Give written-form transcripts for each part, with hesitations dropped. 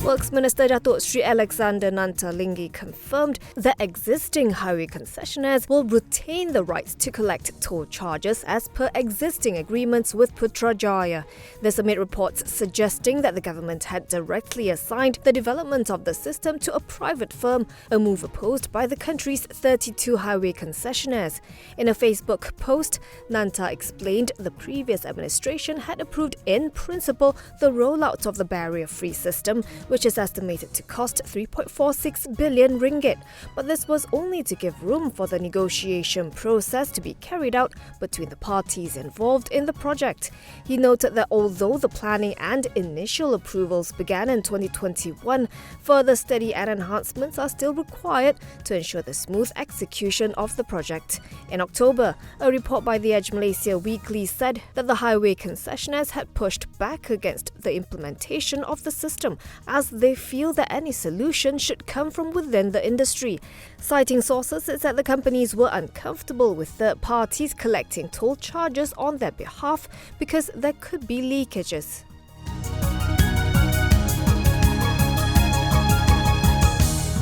Works Minister Datuk Sri Alexander Nantalinggi confirmed that existing highway concessionaires will retain the rights to collect toll charges as per existing agreements with Putrajaya. This amid reports suggesting that the government had directly assigned the development of the system to a private firm, a move opposed by the country's 32 highway concessionaires. In a Facebook post, Nanta explained the previous administration had approved in principle the rollout of the barrier-free system, which is estimated to cost 3.46 billion ringgit. But this was only to give room for the negotiation process to be carried out between the parties involved in the project. He noted that although the planning and initial approvals began in 2021, further study and enhancements are still required to ensure the smooth execution of the project. In October, a report by The Edge Malaysia Weekly said that the highway concessionaires had pushed back against the implementation of the system as they feel that any solution should come from within the industry. Citing sources, it said the companies were uncomfortable with third parties collecting toll charges on their behalf because there could be leakages.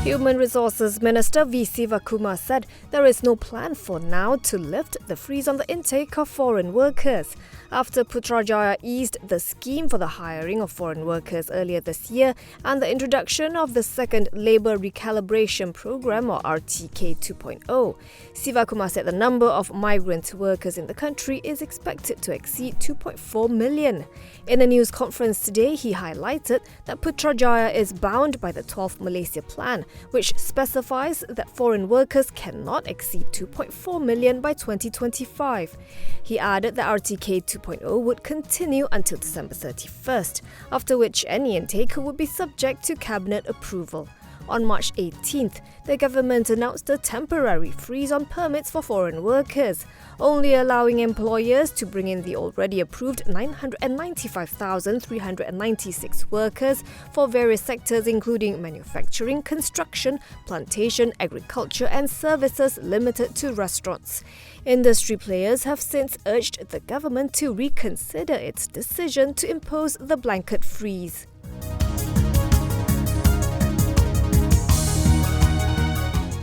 Human Resources Minister V. Sivakumar said there is no plan for now to lift the freeze on the intake of foreign workers. After Putrajaya eased the scheme for the hiring of foreign workers earlier this year and the introduction of the second Labour Recalibration Programme or RTK 2.0, Sivakumar said the number of migrant workers in the country is expected to exceed 2.4 million. In a news conference today, he highlighted that Putrajaya is bound by the 12th Malaysia Plan, which specifies that foreign workers cannot exceed 2.4 million by 2025. He added that RTK 2.0 would continue until December 31st, after which any intake would be subject to cabinet approval. On March 18th, the government announced a temporary freeze on permits for foreign workers, only allowing employers to bring in the already approved 995,396 workers for various sectors including manufacturing, construction, plantation, agriculture and services limited to restaurants. Industry players have since urged the government to reconsider its decision to impose the blanket freeze.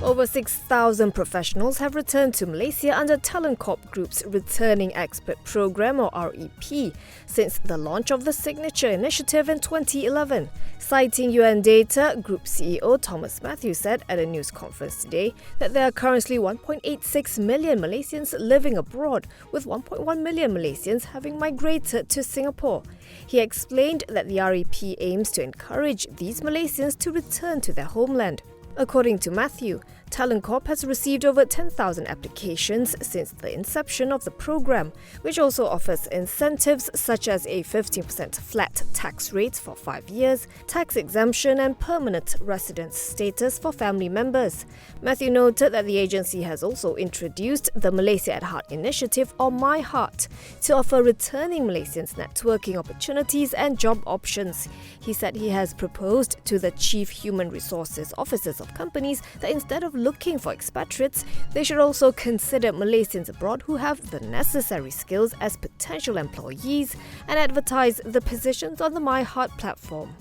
Over 6,000 professionals have returned to Malaysia under TalentCorp Group's Returning Expert Programme or REP since the launch of the Signature Initiative in 2011. Citing UN data, Group CEO Thomas Matthews said at a news conference today that there are currently 1.86 million Malaysians living abroad, with 1.1 million Malaysians having migrated to Singapore. He explained that the REP aims to encourage these Malaysians to return to their homeland. According to Matthew, TalentCorp has received over 10,000 applications since the inception of the program, which also offers incentives such as a 15% flat tax rate for 5 years, tax exemption and permanent residence status for family members. Matthew noted that the agency has also introduced the Malaysia at Heart initiative or My Heart to offer returning Malaysians networking opportunities and job options. He said he has proposed to the Chief Human Resources Officers of companies that instead of looking for expatriates, they should also consider Malaysians abroad who have the necessary skills as potential employees and advertise the positions on the My Heart platform.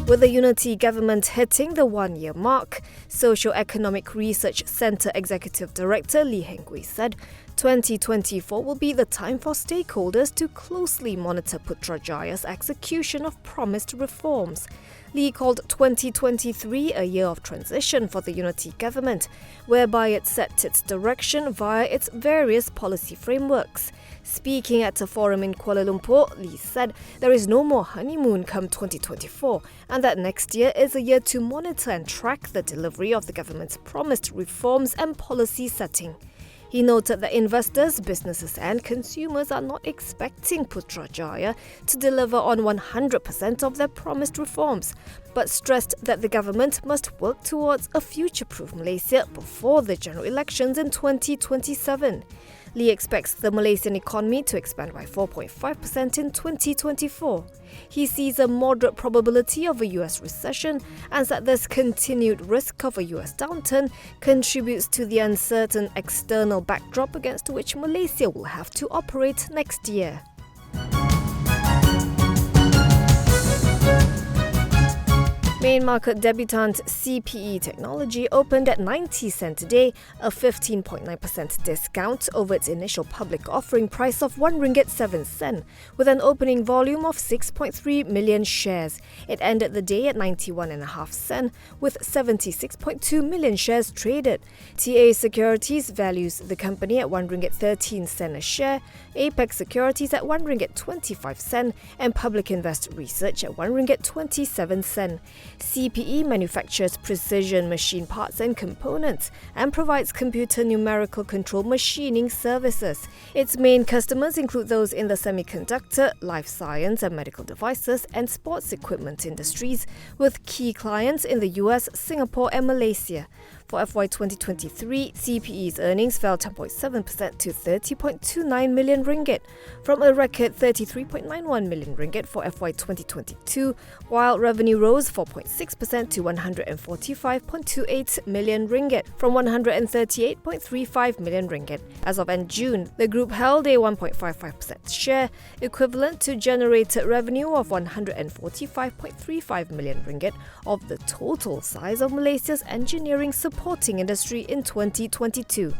With the Unity government hitting the one-year mark, Socio-Economic Research Centre Executive Director Lee Heng Gui said 2024 will be the time for stakeholders to closely monitor Putrajaya's execution of promised reforms. Lee called 2023 a year of transition for the Unity government, whereby it set its direction via its various policy frameworks. Speaking at a forum in Kuala Lumpur, Lee said there is no more honeymoon come 2024 and that next year is a year to monitor and track the delivery of the government's promised reforms and policy setting. He noted that investors, businesses and consumers are not expecting Putrajaya to deliver on 100% of their promised reforms, but stressed that the government must work towards a future-proof Malaysia before the general elections in 2027. Lee expects the Malaysian economy to expand by 4.5% in 2024. He sees a moderate probability of a US recession and that this continued risk of a US downturn contributes to the uncertain external backdrop against which Malaysia will have to operate next year. Main market debutant CPE Technology opened at 90 cent today, a 15.9% discount over its initial public offering price of 1 ringgit 7 cent, with an opening volume of 6.3 million shares. It ended the day at 91.5 cent, with 76.2 million shares traded. TA Securities values the company at 1 ringgit 13 cent a share, Apex Securities at 1 ringgit 25 cent, and Public Invest Research at 1 ringgit 27 cent. CPE manufactures precision machine parts and components and provides computer numerical control machining services. Its main customers include those in the semiconductor, life science and medical devices and sports equipment industries, with key clients in the US, Singapore and Malaysia. For FY 2023, CPE's earnings fell 10.7% to 30.29 million ringgit, from a record 33.91 million ringgit for FY 2022, while revenue rose 4.6% to 145.28 million ringgit, from 138.35 million ringgit. As of end June, the group held a 1.55% share, equivalent to generated revenue of 145.35 million ringgit of the total size of Malaysia's engineering supporting industry in 2022.